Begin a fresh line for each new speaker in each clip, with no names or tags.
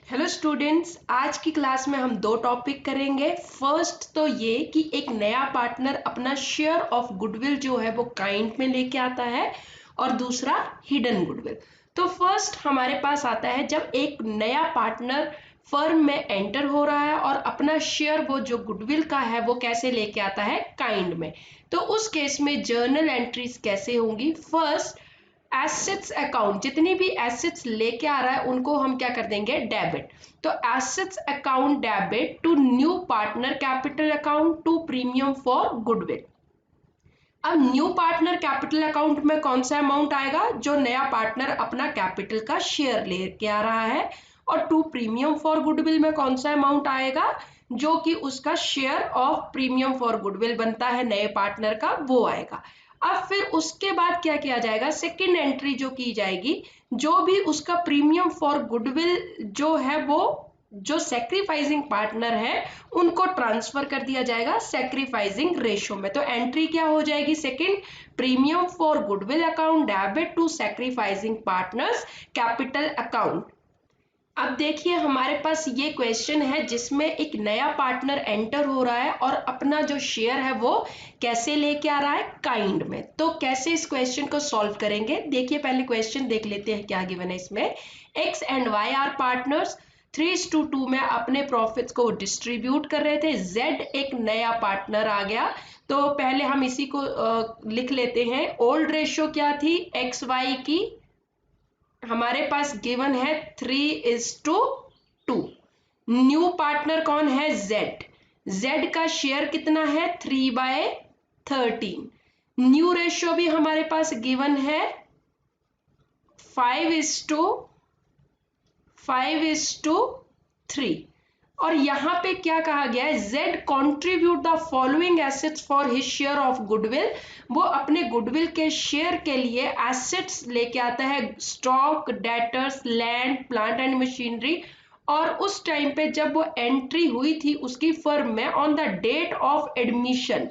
Hello students, आज की class में हम दो टॉपिक करेंगे। फर्स्ट तो ये कि एक नया पार्टनर अपना शेयर ऑफ गुडविल जो है वो काइंड में लेके आता है, और दूसरा हिडन गुडविल। तो फर्स्ट हमारे पास आता है जब एक नया पार्टनर फर्म में एंटर हो रहा है और अपना शेयर वो जो गुडविल का है वो कैसे लेके आता है, काइंड में। तो उस केस में जर्नल एंट्रीज कैसे होंगी। फर्स्ट, एसेट्स अकाउंट, जितनी भी एसेट्स लेके आ रहा है उनको हम क्या कर देंगे, डेबिट। तो assets account debit to new partner capital account to premium for goodwill. अब न्यू पार्टनर कैपिटल अकाउंट में कौन सा अमाउंट आएगा, जो नया पार्टनर अपना कैपिटल का शेयर लेके आ रहा है, और टू प्रीमियम फॉर गुडविल में कौन सा अमाउंट आएगा, जो कि उसका share of premium for goodwill बनता है नए पार्टनर का, वो आएगा। अब फिर उसके बाद क्या किया जाएगा, सेकेंड एंट्री जो की जाएगी, जो भी उसका प्रीमियम फॉर गुडविल जो है वो जो सेक्रीफाइसिंग पार्टनर है उनको ट्रांसफर कर दिया जाएगा सेक्रीफाइसिंग रेशो में। तो एंट्री क्या हो जाएगी, second, premium for goodwill account debit to sacrificing partners capital account. अब देखिए हमारे पास ये क्वेश्चन है जिसमें एक नया पार्टनर एंटर हो रहा है और अपना जो शेयर है वो कैसे लेके आ रहा है, काइंड में। तो कैसे इस क्वेश्चन को सॉल्व करेंगे, देखिए पहले क्वेश्चन देख लेते हैं क्या गिवन है इसमें। X and Y are partners, 3:2 में अपने प्रॉफिट्स को डिस्ट्रीब्यूट कर रहे थे। जेड एक नया पार्टनर आ गया, तो पहले हम इसी को लिख लेते हैं। ओल्ड रेशियो क्या थी एक्स वाई की, हमारे पास गिवन है 3:2। न्यू पार्टनर कौन है, जेड। जेड का शेयर कितना है, 3/13। न्यू रेशियो भी हमारे पास गिवन है 5:3। और यहाँ पे क्या कहा गया है, Z contribute the following assets for his share of goodwill. वो अपने गुडविल के शेयर के लिए एसेट्स लेके आता है, stock, debtors, land, plant and machinery. और उस टाइम पे जब वो एंट्री हुई थी उसकी फर्म में, on the date of admission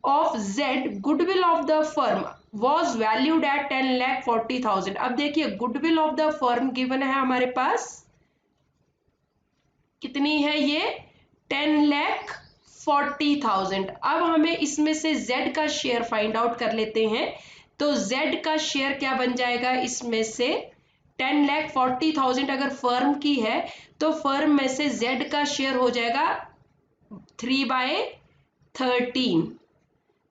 of Z, goodwill of the firm was valued at 10,40,000। अब देखिए goodwill of the firm given है हमारे पास, कितनी है ये, 10,40,000। अब हमें इसमें से Z का शेयर फाइंड आउट कर लेते हैं। तो Z का शेयर क्या बन जाएगा इसमें से, 10,40,000 अगर फर्म की है तो फर्म में से Z का शेयर हो जाएगा 3/13।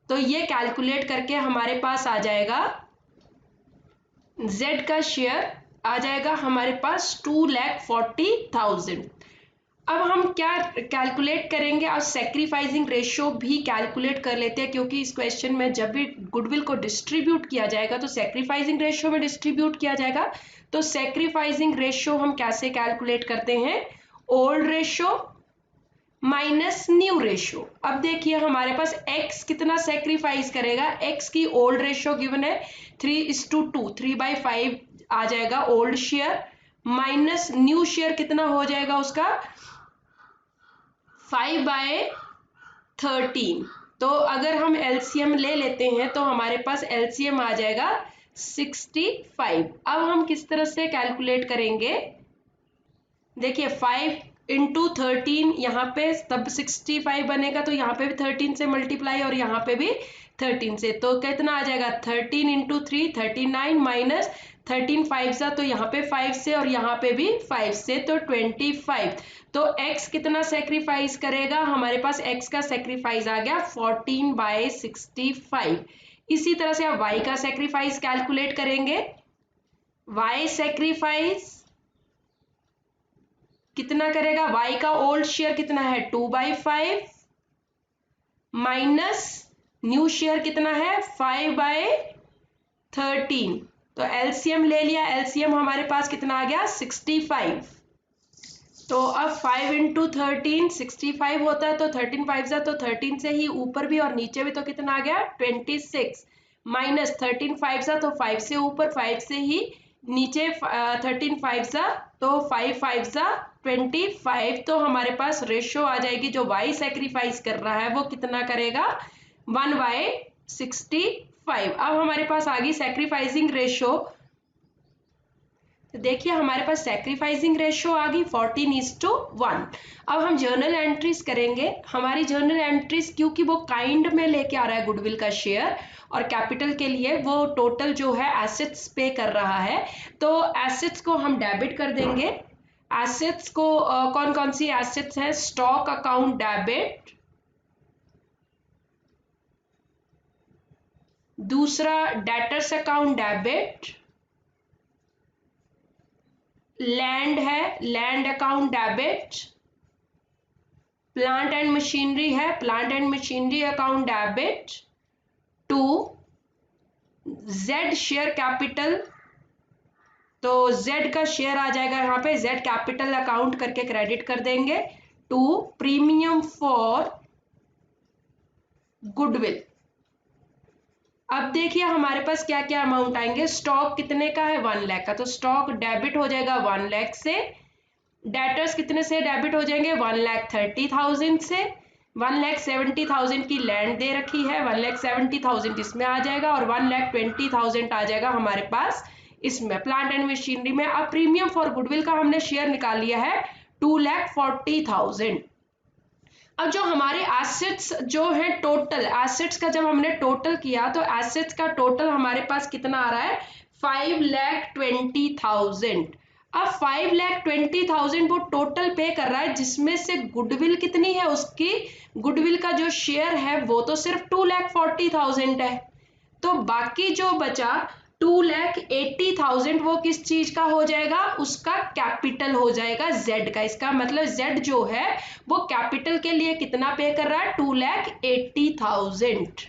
तो ये कैलकुलेट करके हमारे पास आ जाएगा, Z का शेयर आ जाएगा हमारे पास 2,40,000। अब हम क्या कैलकुलेट करेंगे, और सेक्रीफाइसिंग रेशियो भी कैलकुलेट कर लेते हैं, क्योंकि इस क्वेश्चन में जब भी गुडविल को डिस्ट्रीब्यूट किया जाएगा तो सेक्रीफाइसिंग रेशियो में डिस्ट्रीब्यूट किया जाएगा। तो सेक्रीफाइसिंग रेशियो हम कैसे कैलकुलेट करते हैं, old ratio minus new ratio. अब देखिए हमारे पास x कितना सेक्रीफाइस करेगा, x की ओल्ड रेशियो गिवन है 3:2, 3/5 आ जाएगा old share, minus new share कितना हो जाएगा उसका 5/13। तो अगर हम एलसीएम ले लेते हैं तो हमारे पास एलसीएम आ जाएगा 65। अब हम किस तरह से कैलकुलेट करेंगे, देखिए 5×13 यहाँ पे तब 65 बनेगा, तो यहाँ पे भी 13 से मल्टीप्लाई और यहाँ पे भी 13 से, तो कितना आ जाएगा 13×3 39, माइनस 13 5 सा, तो यहाँ पे 5 से और यहाँ पे भी 5 से, तो 25। तो x कितना सेक्रीफाइस करेगा, हमारे पास x का सेक्रीफाइस आ गया 14/65। इसी तरह से आप y का सेक्रीफाइस कैलकुलेट करेंगे। y सेक्रीफाइस कितना करेगा, y का ओल्ड शेयर कितना है 2/5, माइनस न्यू शेयर कितना है 5/13। तो एलसीएम ले लिया, एलसीएम हमारे पास कितना आ गया 65। तो अब 5×13 65 होता है, तो 13 5 जा, तो 13 से ही ऊपर भी और नीचे भी, तो कितना आ गया 26, माइनस 13 5 जा, तो 5 से ऊपर 5 से ही नीचे 13 5 जा, तो 5 5 जा 25। तो हमारे पास रेशियो आ जाएगी, जो y सेक्रीफाइस कर रहा है वो कितना करेगा 1/65। अब हमारे पास आ गई सेक्रीफाइसिंग रेशियो तो देखिए हमारे पास सैक्रिफाइसिंग रेशियो आ गई 14:1। अब हम जर्नल एंट्रीज करेंगे। हमारी जर्नल एंट्रीज क्योंकि वो काइंड में लेके आ रहा है गुडविल का शेयर और कैपिटल के लिए वो टोटल जो है एसेट्स पे कर रहा है, तो एसेट्स को हम डेबिट कर देंगे। एसेट्स को कौन कौन सी एसेट्स है? स्टॉक अकाउंट डेबिट, दूसरा डेटर्स अकाउंट डेबिट, लैंड है land account debit, plant and machinery है plant and machinery account debit, to Z share capital, तो जेड का शेयर आ जाएगा यहाँ पे, जेड कैपिटल अकाउंट करके क्रेडिट कर देंगे, टू प्रीमियम फॉर गुडविल। अब देखिए हमारे पास क्या क्या अमाउंट आएंगे। स्टॉक कितने का है? 1 लाख का, तो स्टॉक डेबिट हो जाएगा 1 लाख से। डेटर्स कितने से डेबिट हो जाएंगे? 1,30,000 से। 1,70,000 की लैंड दे रखी है, 1,70,000 इसमें आ जाएगा और 1,20,000 आ जाएगा हमारे पास इसमें प्लांट एंड मशीनरी में। अब प्रीमियम फॉर गुडविल का हमने शेयर निकाल लिया है 2,40,000। अब जो हमारे एसेट्स जो है टोटल एसेट्स का जब हमने टोटल किया तो एसेट्स का टोटल हमारे पास कितना आ रहा है? 5,20,000। अब 5,20,000 वो टोटल पे कर रहा है, जिसमें से गुडविल कितनी है उसकी? गुडविल का जो शेयर है वो तो सिर्फ 2,40,000 है, तो बाकी जो बचा 2,80,000 वो किस चीज का हो जाएगा? उसका कैपिटल हो जाएगा जेड का। इसका मतलब जेड जो है वो कैपिटल के लिए कितना पे कर रहा है? 2,80,000।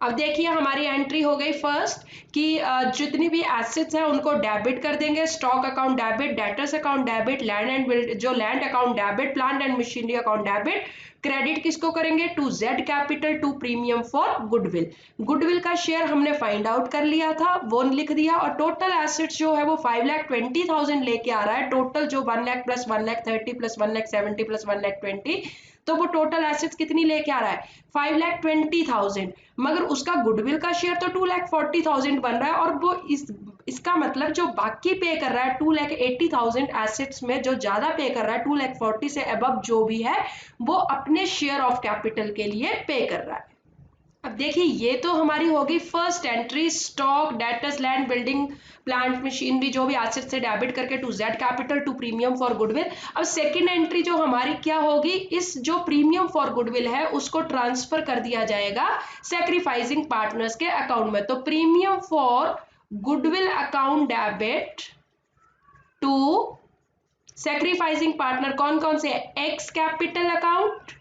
अब देखिए हमारी एंट्री हो गई फर्स्ट कि जितनी भी एसेट्स हैं उनको डेबिट कर देंगे। Stock account debit, debtors account debit, land and build जो land account debit, plant and machinery account debit. Credit किसको करेंगे? To Z capital, to premium for goodwill. Goodwill का शेयर हमने फाइंड आउट कर लिया था, वो लिख दिया, और टोटल एसेट्स जो है वो 5,20,000 लेके आ रहा है। टोटल जो 1 लाख प्लस 1,30,000 प्लस 1,70,000 प्लस 1,20,000, तो वो टोटल एसेट्स कितनी लेके आ रहा है? 5,20,000। मगर उसका गुडविल का शेयर तो 2,40,000 बन रहा है, और वो इसका मतलब जो बाकी पे कर रहा है 2,80,000 एसेट्स में जो ज्यादा पे कर रहा है 2,40,000 से अबव जो भी है वो अपने शेयर ऑफ कैपिटल के लिए पे कर रहा है। अब देखिए ये तो हमारी होगी first entry, stock, debtors, land, building, plant, machinery जो भी एसेट से डेबिट करके to Z capital, to premium for goodwill. अब सेकंड एंट्री जो हमारी क्या होगी? इस जो प्रीमियम फॉर गुडविल है उसको ट्रांसफर कर दिया जाएगा सैक्रिफाइसिंग पार्टनर्स के अकाउंट में। तो premium for goodwill account debit to sacrificing partner कौन कौन से? X capital account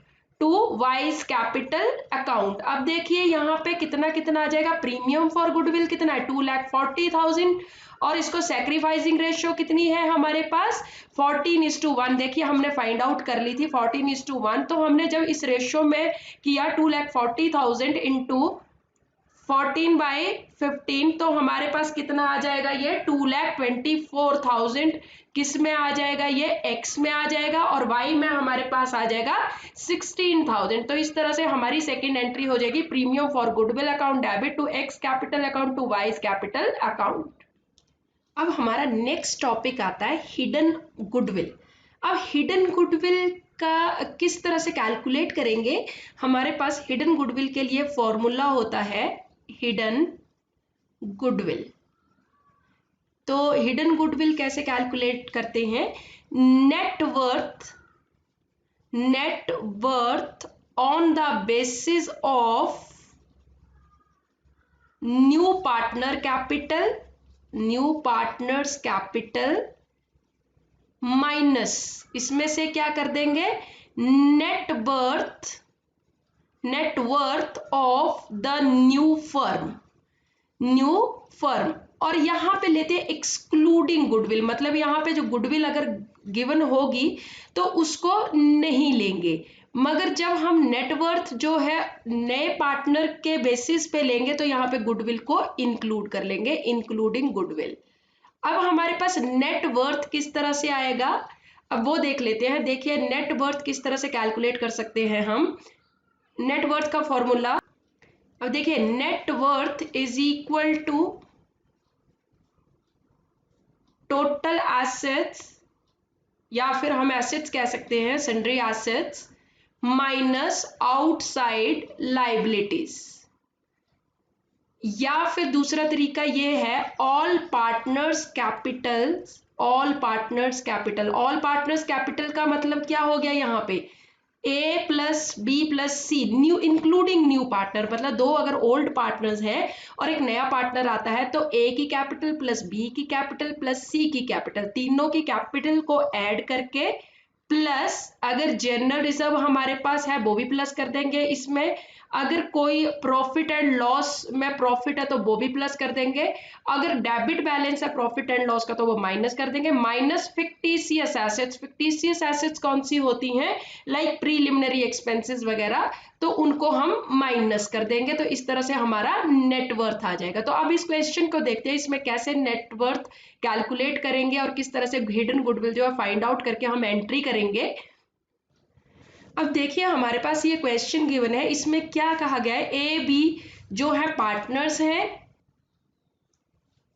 to Y's capital account. अब देखिए यहाँ पे कितना कितना आ जाएगा? प्रीमियम फॉर गुडविल कितना है? 2,40,000, और इसको सैक्रिफाइसिंग रेशियो कितनी है हमारे पास? 14:1। देखिए हमने फाइंड आउट कर ली थी 14:1, तो हमने जब इस रेशियो में किया 2,40,000 इंटू 14/15, तो हमारे पास कितना आ जाएगा? ये 2,24,000 किस में आ जाएगा? ये एक्स में आ जाएगा, और वाई में हमारे पास आ जाएगा 16,000। तो इस तरह से हमारी सेकेंड एंट्री हो जाएगी premium for goodwill account debit to X capital account to Y's capital account. अब हमारा नेक्स्ट टॉपिक आता है हिडन गुडविल। अब हिडन गुडविल का किस तरह से कैलकुलेट करेंगे? हमारे पास हिडन गुडविल के लिए फॉर्मूला होता है हिडन गुडविल। तो हिडन गुडविल कैसे कैलकुलेट करते हैं? Net worth on the basis of new partners capital minus, इसमें से क्या कर देंगे? Net worth of the new firm, और यहां पे लेते हैं एक्सक्लूडिंग गुडविल। मतलब यहां पे जो गुडविल अगर गिवन होगी तो उसको नहीं लेंगे, मगर जब हम नेटवर्थ जो है नए पार्टनर के बेसिस पे लेंगे तो यहाँ पे गुडविल को इंक्लूड कर लेंगे, इंक्लूडिंग गुडविल। अब हमारे पास नेट वर्थ किस तरह से आएगा, अब वो देख लेते हैं। देखिए नेट वर्थ किस तरह से कैलकुलेट कर सकते हैं हम। नेट वर्थ का फॉर्मूला, अब देखिए net worth is equal to total assets या फिर हम एसेट्स कह सकते हैं sundry assets minus outside liabilities, या फिर दूसरा तरीका ये है all partners capital. All partners capital, all partners capital का मतलब क्या हो गया यहाँ पे A plus B plus C, new including new partner, मतलब दो अगर ओल्ड पार्टनर्स हैं और एक नया पार्टनर आता है तो A की कैपिटल प्लस B की कैपिटल प्लस C की कैपिटल, तीनों की कैपिटल को ऐड करके प्लस अगर जनरल रिजर्व हमारे पास है वो भी प्लस कर देंगे इसमें, अगर कोई प्रॉफिट एंड लॉस में प्रॉफिट है तो वो भी प्लस कर देंगे, अगर डेबिट बैलेंस है प्रॉफिट एंड लॉस का तो वो माइनस कर देंगे, minus fictitious assets. Fictitious assets कौन सी होती हैं, लाइक प्रीलिमिनरी एक्सपेंसेस वगैरह, तो उनको हम माइनस कर देंगे, तो इस तरह से हमारा नेटवर्थ आ जाएगा। तो अब इस क्वेश्चन को देखते हैं इसमें कैसे नेटवर्थ कैलकुलेट करेंगे और किस तरह से हिडन गुडविल जो है फाइंड आउट करके हम एंट्री करेंगे। अब देखिए हमारे पास ये क्वेश्चन गिवन है, इसमें क्या कहा गया है, ए बी जो है पार्टनर्स हैं,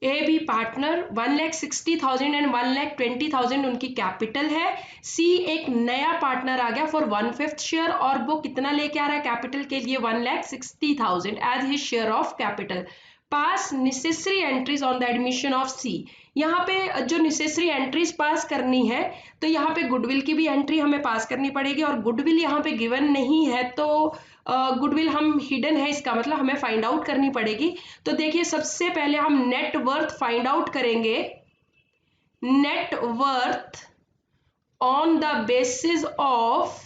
ए बी पार्टनर 1,60,000 एंड 1,20,000 उनकी कैपिटल है। सी एक नया पार्टनर आ गया फॉर 1/5 शेयर और वो कितना लेके आ रहा है कैपिटल के लिए 1,60,000 as his share of capital. Pass necessary entries on the admission of C, यहाँ पे जो नेसेसरी एंट्रीज पास करनी है तो यहाँ पे गुडविल की भी एंट्री हमें पास करनी पड़ेगी और गुडविल यहाँ पे गिवन नहीं है तो गुडविल हम हिडन है, इसका मतलब हमें फाइंड आउट करनी पड़ेगी। तो देखिए सबसे पहले हम नेट वर्थ फाइंड आउट करेंगे, net worth on the basis of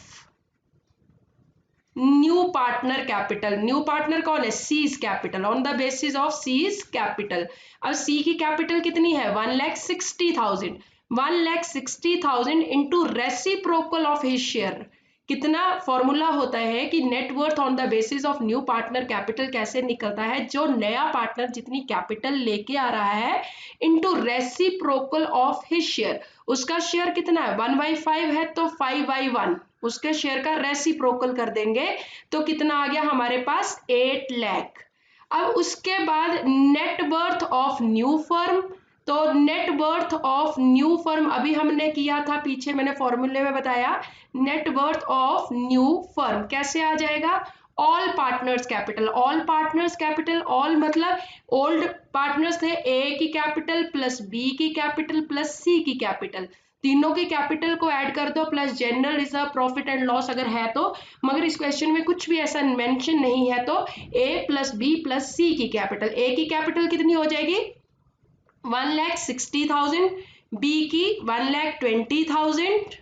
new partner capital. New partner कौन है, seize capital, on the basis of seize capital. अब सी की कैपिटल कितनी है 1,60,000, 1,60,000 into reciprocal of his share, कितना फॉर्मूला होता है कि net worth on the basis of new partner capital कैसे निकलता है, जो नया पार्टनर जितनी कैपिटल लेके आ रहा है into reciprocal of his share, उसका शेयर कितना है 1/5 है तो 5/1 उसके शेयर का रेसिप्रोकल कर देंगे तो कितना आ गया हमारे पास 8 लाख। अब उसके बाद net worth of new firm, तो net worth of new firm अभी हमने किया था पीछे मैंने फॉर्मूले में बताया, net worth of new firm कैसे आ जाएगा, all partners capital. All partners capital, all मतलब ओल्ड पार्टनर्स थे, ए की कैपिटल प्लस बी की कैपिटल प्लस सी की कैपिटल, तीनों की कैपिटल को ऐड कर दो plus general reserve profit and loss अगर है तो, मगर इस क्वेश्चन में कुछ भी ऐसा मेंशन नहीं है तो ए प्लस बी प्लस सी की कैपिटल, ए की कैपिटल कितनी हो जाएगी 1,60,000, बी की 1,20,000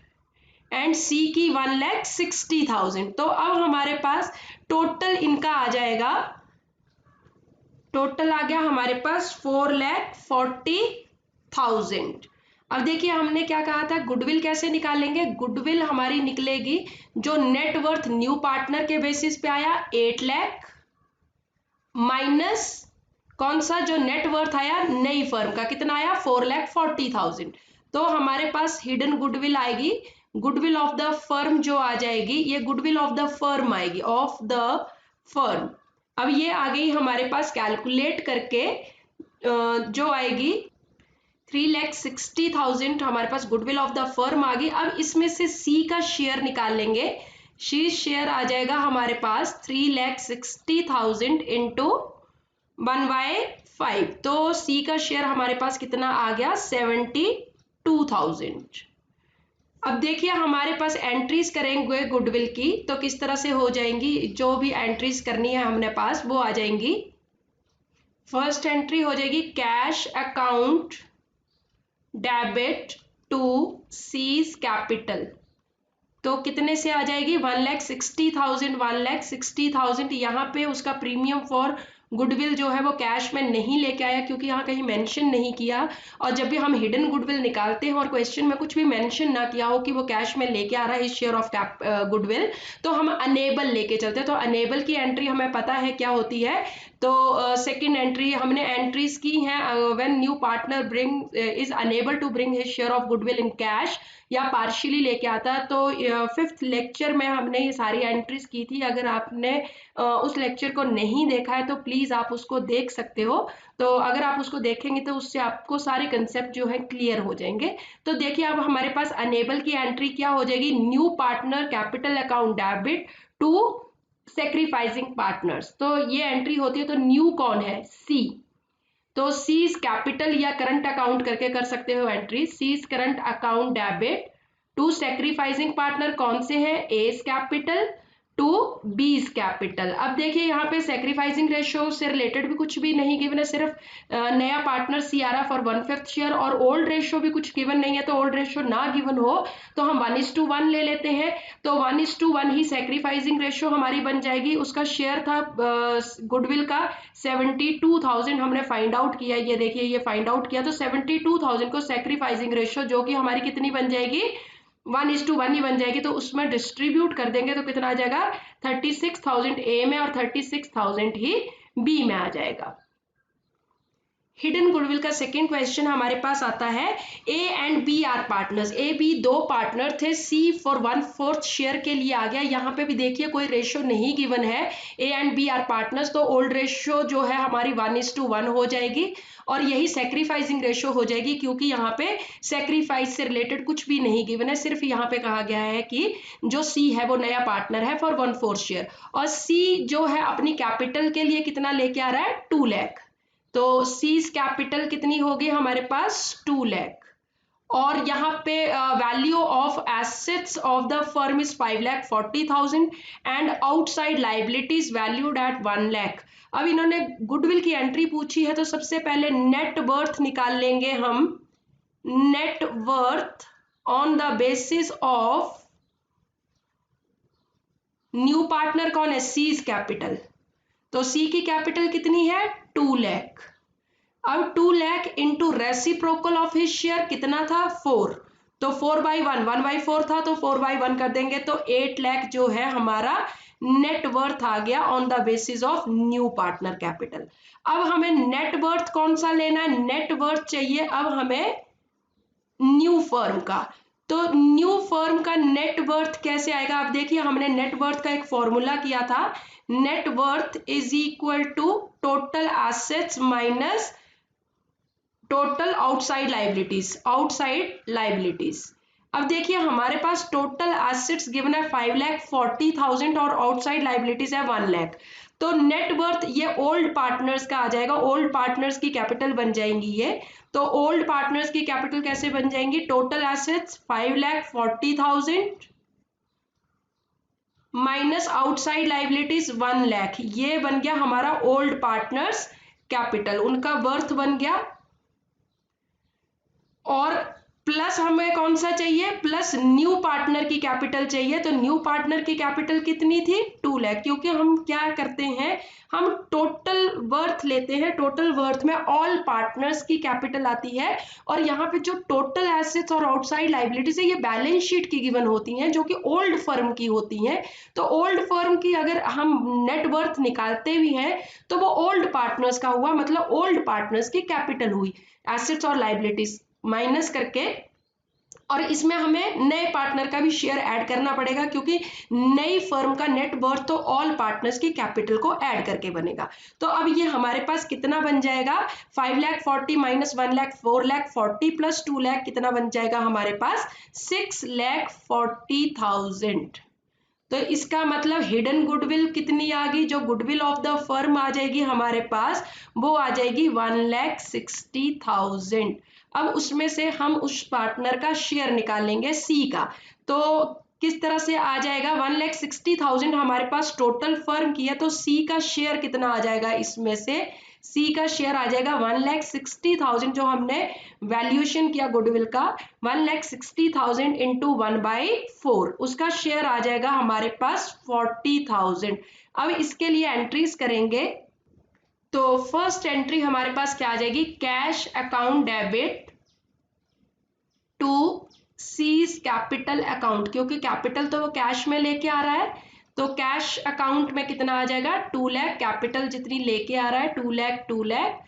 एंड सी की 1,60,000। तो अब हमारे पास टोटल इनका आ जाएगा, टोटल आ गया हमारे पास 4,40,000। अब देखिए हमने क्या कहा था गुडविल कैसे निकालेंगे, गुडविल हमारी निकलेगी जो नेटवर्थ न्यू पार्टनर के बेसिस पे आया 8 लाख माइनस कौन सा जो नेटवर्थ आया नई फर्म का कितना आया 4,40,000, तो हमारे पास हिडन गुडविल आएगी, गुडविल ऑफ द फर्म जो आ जाएगी ये गुडविल ऑफ द फर्म आएगी, ऑफ द फर्म। अब ये आ गई हमारे पास कैलकुलेट करके जो आएगी 3,60,000 हमारे पास गुडविल ऑफ द फर्म आ गई। अब इसमें से सी का शेयर निकाल लेंगे, सी शेयर आ जाएगा हमारे पास 3,60,000 इंटू 1/5, तो सी का शेयर हमारे पास कितना आ गया 72,000। अब देखिए हमारे पास एंट्रीज करेंगे गुडविल की तो किस तरह से हो जाएंगी, जो भी एंट्रीज करनी है हमने पास वो आ जाएंगी। फर्स्ट एंट्री हो जाएगी cash account debit to C's capital, तो कितने से आ जाएगी 1,60,000, 1,60,000 यहाँ पे उसका प्रीमियम फॉर गुडविल जो है वो कैश में नहीं लेके आया क्योंकि यहाँ कहीं मेंशन नहीं किया, और जब भी हम हिडन गुडविल निकालते हैं और क्वेश्चन में कुछ भी मेंशन ना किया हो कि वो कैश में लेके आ रहा है शेयर ऑफ गुडविल, तो हम अनेबल लेके चलते हैं। तो अनेबल की एंट्री हमें पता है क्या होती है, तो सेकंड एंट्री हमने एंट्रीज की हैं, when new partner bring is unable to bring his share of goodwill in cash या पार्शियली लेके आता है। तो फिफ्थ लेक्चर में हमने ये सारी एंट्रीज की थी। अगर आपने उस लेक्चर को नहीं देखा है तो प्लीज आप उसको देख सकते हो। तो अगर आप उसको देखेंगे तो उससे आपको सारे कंसेप्ट जो है क्लियर हो जाएंगे। तो देखिए अब हमारे पास अनेबल की एंट्री क्या हो जाएगी, new partner capital account debit to sacrificing partners. तो ये एंट्री होती है। तो न्यू कौन है, सी। तो सीज कैपिटल या करंट अकाउंट करके कर सकते हो entry. C's current account debit to sacrificing partner कौन से हैं, A's capital to B's capital. अब देखिए यहाँ पे सेक्रीफाइसिंग रेशियो से रिलेटेड भी कुछ भी नहीं गिवन है, सिर्फ नया पार्टनर सी आ रहा फॉर 1/5 शेयर, और ओल्ड रेशियो भी कुछ गिवन नहीं है। तो ओल्ड रेशियो ना गिवन हो तो हम 1:1 ले लेते हैं। तो 1:1 ही सेक्रीफाइसिंग रेशियो हमारी बन जाएगी। उसका शेयर था गुडविल का 72,000, हमने फाइंड आउट किया, ये देखिए ये फाइंड आउट किया। तो 72,000 को सेक्रीफाइसिंग रेशियो जो कि हमारी कितनी बन जाएगी, 1:1 ही बन जाएगी। तो उसमें डिस्ट्रीब्यूट कर देंगे तो कितना आ जाएगा, 36,000 ए में और 36,000 ही बी में आ जाएगा। हिडन गुडविल का सेकंड क्वेश्चन हमारे पास आता है, A and B are partners. A B दो पार्टनर थे, सी फॉर 1/4 शेयर के लिए आ गया। यहाँ पे भी देखिए कोई रेशियो नहीं गिवन है, A and B are partners. तो ओल्ड रेशियो जो है हमारी 1:1 हो जाएगी, और यही सेक्रीफाइसिंग रेशियो हो जाएगी, क्योंकि यहाँ पे सेक्रीफाइस से रिलेटेड कुछ भी नहीं गिवन है। सिर्फ यहाँ पे कहा गया है कि जो सी है वो नया पार्टनर है फॉर 1/4 शेयर, और सी जो है अपनी कैपिटल के लिए कितना लेके आ रहा है, 2 लाख। तो सीज कैपिटल कितनी होगी हमारे पास, 2 लाख। और यहाँ पे value of assets of the firm is 5,40,000 and outside liabilities valued at 1 lakh. अब इन्होंने गुडविल की एंट्री पूछी है, तो सबसे पहले नेट वर्थ निकाल लेंगे हम। Net worth on the basis of new partner कौन है, सीज कैपिटल। तो सी की कैपिटल कितनी है, 2 लाख। अब 2 lakh into reciprocal of his share कितना था, 4। तो 4/1, 1/4 था तो 4/1 कर देंगे। तो 8 लाख जो है हमारा नेट वर्थ आ गया on the basis of new partner capital. अब हमें नेट वर्थ कौन सा लेना है, नेट वर्थ चाहिए अब हमें न्यू फर्म का। तो न्यू फर्म का नेट वर्थ कैसे आएगा, आप देखिए हमने नेट वर्थ का एक फॉर्मूला किया था। Net worth is equal to total assets minus total outside liabilities, outside liabilities. अब देखिए हमारे पास टोटल एसेट्स गिवन है 5,40,000 और आउटसाइड लाइबिलिटीज है 1 लाख। तो नेट वर्थ ये ओल्ड पार्टनर्स का आ जाएगा, ओल्ड पार्टनर्स की कैपिटल बन जाएंगी ये। तो ओल्ड पार्टनर्स की कैपिटल कैसे बन जाएंगी, total assets 5,40,000 minus outside liabilities 1 lakh, ये बन गया हमारा ओल्ड पार्टनर्स कैपिटल, उनका वर्थ बन गया। और प्लस हमें कौन सा चाहिए, प्लस न्यू पार्टनर की कैपिटल चाहिए। तो न्यू पार्टनर की कैपिटल कितनी थी, 2 लाख। क्योंकि हम क्या करते हैं, हम टोटल वर्थ लेते हैं, टोटल वर्थ में ऑल पार्टनर्स की कैपिटल आती है। और यहाँ पे जो टोटल एसेट्स और आउटसाइड लाइबिलिटीज है ये बैलेंस शीट की गिवन होती हैं, जो कि ओल्ड फर्म की होती हैं। तो ओल्ड फर्म की अगर हम नेट वर्थ निकालते भी हैं तो वो ओल्ड पार्टनर्स का हुआ, मतलब ओल्ड पार्टनर्स की कैपिटल हुई, एसेट्स और लाइबिलिटीज माइनस करके। और इसमें हमें नए पार्टनर का भी शेयर ऐड करना पड़ेगा, क्योंकि नई फर्म का नेट वर्थ तो ऑल पार्टनर्स की कैपिटल को ऐड करके बनेगा। तो अब ये हमारे पास कितना बन जाएगा, 5,40,000 माइनस 1 लाख 4,40,000 प्लस 2 लाख कितना बन जाएगा हमारे पास, 6,40,000। तो इसका मतलब हिडन गुडविल कितनी आ गई, जो गुडविल ऑफ द फर्म आ जाएगी हमारे पास वो आ जाएगी 1,60,000। अब उसमें से हम उस पार्टनर का शेयर निकालेंगे सी का। तो किस तरह से आ जाएगा, 1,60,000 हमारे पास टोटल फर्म की है, तो सी का शेयर कितना आ जाएगा, इसमें से सी का शेयर आ जाएगा 1,60,000 जो हमने वैल्यूएशन किया गुडविल का, 1,60,000 इंटू 1/4, उसका शेयर आ जाएगा हमारे पास 40,000। अब इसके लिए एंट्रीज करेंगे। तो फर्स्ट एंट्री हमारे पास क्या आ जाएगी, cash account debit to C's capital account, क्योंकि कैपिटल तो वो कैश में लेके आ रहा है। तो कैश अकाउंट में कितना आ जाएगा 2 लाख, कैपिटल जितनी लेके आ रहा है 2 लाख,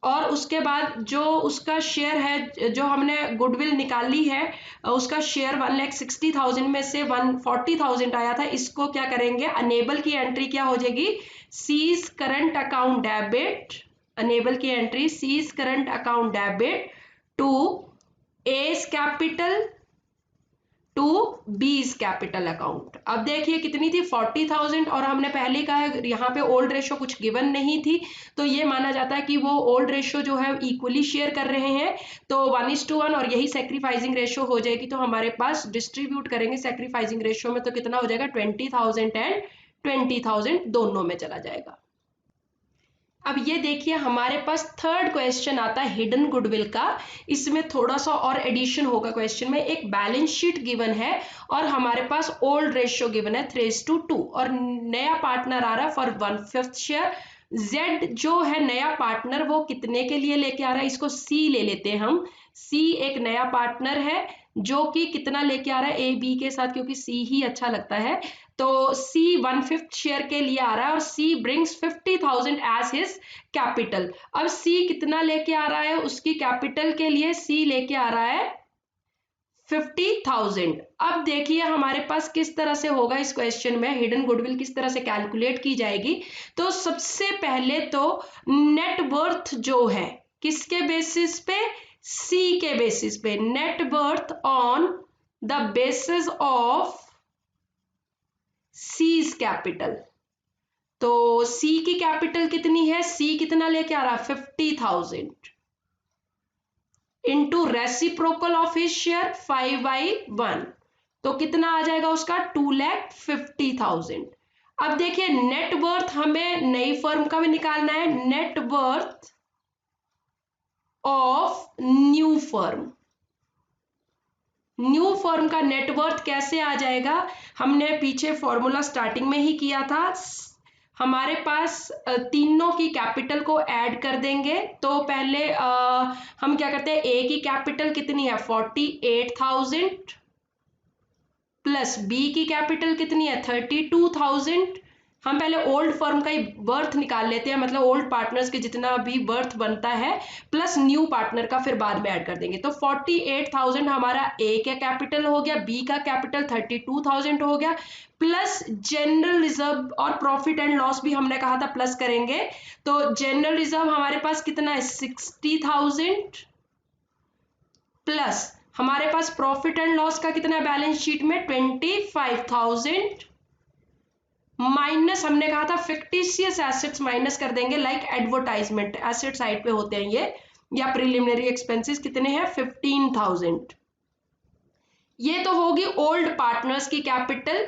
और उसके बाद जो उसका शेयर है, जो हमने गुडविल निकाली है, उसका शेयर 1,60,000 में से 140,000 आया था। इसको क्या करेंगे, अनेबल की एंट्री क्या हो जाएगी, सीज करंट अकाउंट डेबिट, अनेबल की entry C's current account debit to A's capital to B's capital account. अब देखिए कितनी थी 40,000, और हमने पहले कहा है यहाँ पे ओल्ड रेशो कुछ गिवन नहीं थी, तो ये माना जाता है कि वो ओल्ड रेशो जो है इक्वली शेयर कर रहे हैं, तो 1:1, और यही सेक्रीफाइसिंग रेशो हो जाएगी। तो हमारे पास डिस्ट्रीब्यूट करेंगे सेक्रीफाइसिंग रेशो में, तो कितना हो जाएगा 20,000 एंड 20,000 दोनों में चला जाएगा। अब ये देखिए हमारे पास थर्ड क्वेश्चन आता है हिडन गुडविल का। इसमें थोड़ा सा और एडिशन होगा क्वेश्चन में। एक बैलेंस शीट गिवन है और हमारे पास ओल्ड रेशियो गिवन है 3:2, और नया पार्टनर आ रहा है फॉर 1/5 शेयर। जेड जो है नया पार्टनर वो कितने के लिए लेके आ रहा है, इसको सी ले लेते हैं हम। सी एक नया पार्टनर है जो कि कितना लेके आ रहा है ए बी के साथ, क्योंकि सी ही अच्छा लगता है। तो सी 1/5 शेयर के लिए आ रहा है और सी ब्रिंग्स 50,000 एज हिज कैपिटल। अब सी कितना लेके आ रहा है, उसकी कैपिटल के लिए सी लेके आ रहा है 50,000। अब देखिए हमारे पास किस तरह से होगा इस क्वेश्चन में हिडन गुडविल किस तरह से कैलकुलेट की जाएगी। तो सबसे पहले तो नेट वर्थ जो है किसके बेसिस पे, सी के बेसिस पे, net worth on the basis of seize capital. तो सी की कैपिटल कितनी है, सी कितना लेके आ रहा है 50,000 into reciprocal of his share 5/1, तो कितना आ जाएगा उसका 2,50,000। अब देखिए नेट वर्थ हमें नई फर्म का भी निकालना है, net worth of new firm. New firm का नेटवर्थ कैसे आ जाएगा, हमने पीछे फॉर्मूला स्टार्टिंग में ही किया था। हमारे पास तीनों की कैपिटल को ऐड कर देंगे। तो पहले हम क्या करते हैं, ए की कैपिटल कितनी है 48,000 प्लस बी की कैपिटल कितनी है 32,000। हम पहले ओल्ड फर्म का ही बर्थ निकाल लेते हैं, मतलब ओल्ड पार्टनर्स के जितना भी बर्थ बनता है प्लस न्यू पार्टनर का फिर बाद में ऐड कर देंगे। तो 48,000 हमारा ए का कैपिटल हो गया, बी का कैपिटल 32,000 हो गया, प्लस जनरल रिजर्व और प्रॉफिट एंड लॉस भी हमने कहा था प्लस करेंगे। तो जनरल रिजर्व हमारे पास कितना है 60,000 प्लस हमारे पास प्रॉफिट एंड लॉस का कितना बैलेंस शीट में 25,000 माइनस हमने कहा था फिक्टिशियस एसेट्स माइनस कर देंगे, लाइक एडवर्टाइजमेंट एसेट साइड पे होते हैं ये, या प्रिलिमिनरी एक्सपेंसेस कितने हैं 15,000। ये तो होगी ओल्ड पार्टनर्स की कैपिटल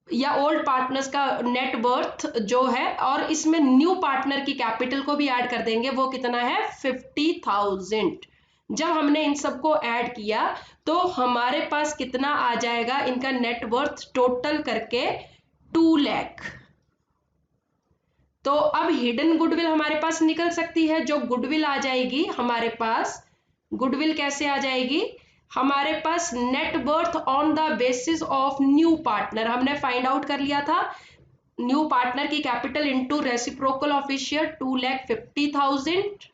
या ओल्ड पार्टनर्स का नेट वर्थ जो है, और इसमें न्यू पार्टनर की कैपिटल को भी ऐड कर देंगे, वो कितना है 50,000। जब हमने इन सबको ऐड किया तो हमारे पास कितना आ जाएगा इनका नेट वर्थ टोटल करके 2 लाख। तो अब हिडन गुडविल हमारे पास निकल सकती है, जो गुडविल आ जाएगी हमारे पास, गुडविल कैसे आ जाएगी, हमारे पास net worth on the basis of new partner हमने फाइंड आउट कर लिया था। न्यू पार्टनर की capital into reciprocal of his share 2,50,000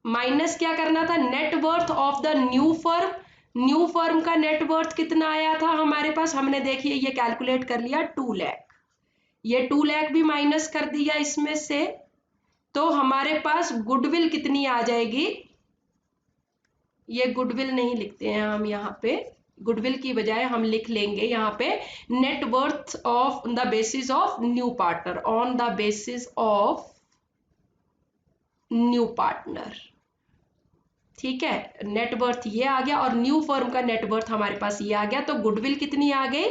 minus क्या करना था, net worth of the new firm. New firm का नेट वर्थ कितना आया था हमारे पास, हमने देखिए ये कैलकुलेट कर लिया 2 लाख। ये 2 लाख भी माइनस कर दिया इसमें से, तो हमारे पास गुडविल कितनी आ जाएगी, ये गुडविल नहीं लिखते हैं हम यहाँ पे, गुडविल की बजाय हम लिख लेंगे यहाँ पे net worth of the basis of new partner, on the basis of new partner. ठीक है, नेटवर्थ ये आ गया और न्यू फर्म का नेटवर्थ हमारे पास ये आ गया। तो गुडविल कितनी आ गई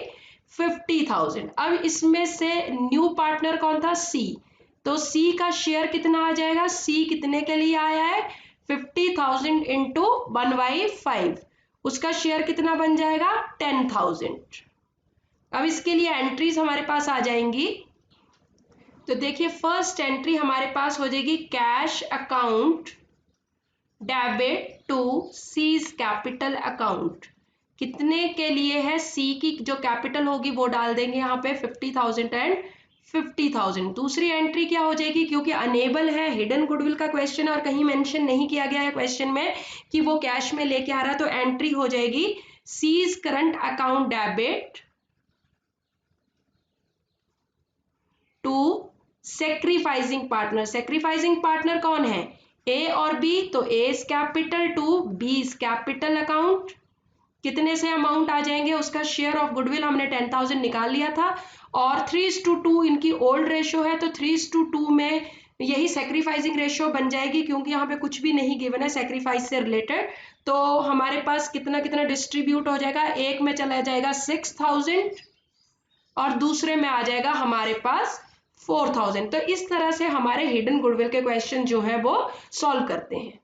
50,000। अब इसमें से न्यू पार्टनर कौन था, सी। तो सी का शेयर कितना आ जाएगा, सी कितने के लिए आया है 50,000 इंटू 1/5, उसका शेयर कितना बन जाएगा 10,000। अब इसके लिए एंट्रीज हमारे पास आ जाएंगी। तो देखिए फर्स्ट एंट्री हमारे पास हो जाएगी cash account debit to C's capital account. कितने के लिए है, सी की जो कैपिटल होगी वो डाल देंगे यहाँ पे 50,000 एंड 50,000। दूसरी एंट्री क्या हो जाएगी, क्योंकि अनेबल है, हिडन गुडविल का क्वेश्चन है और कहीं मेंशन नहीं किया गया है क्वेश्चन में कि वो कैश में लेके आ रहा है, तो एंट्री हो जाएगी C's current account debit to sacrificing partner. Sacrificing partner कौन है, ए और बी, तो as capital to B's capital account. कितने से अमाउंट आ जाएंगे, उसका शेयर ऑफ गुडविल हमने 10,000 निकाल लिया था, और 3:2 इनकी ओल्ड रेशो है, तो 3:2 में यही सेक्रीफाइसिंग रेशो बन जाएगी, क्योंकि यहाँ पे कुछ भी नहीं गिवन है सेक्रीफाइस से रिलेटेड। तो हमारे पास कितना कितना डिस्ट्रीब्यूट हो जाएगा, एक में चला जाएगा 6,000 और दूसरे में आ जाएगा हमारे पास 4,000। तो इस तरह से हमारे हिडन गुडविल के क्वेश्चन जो है वो सॉल्व करते हैं।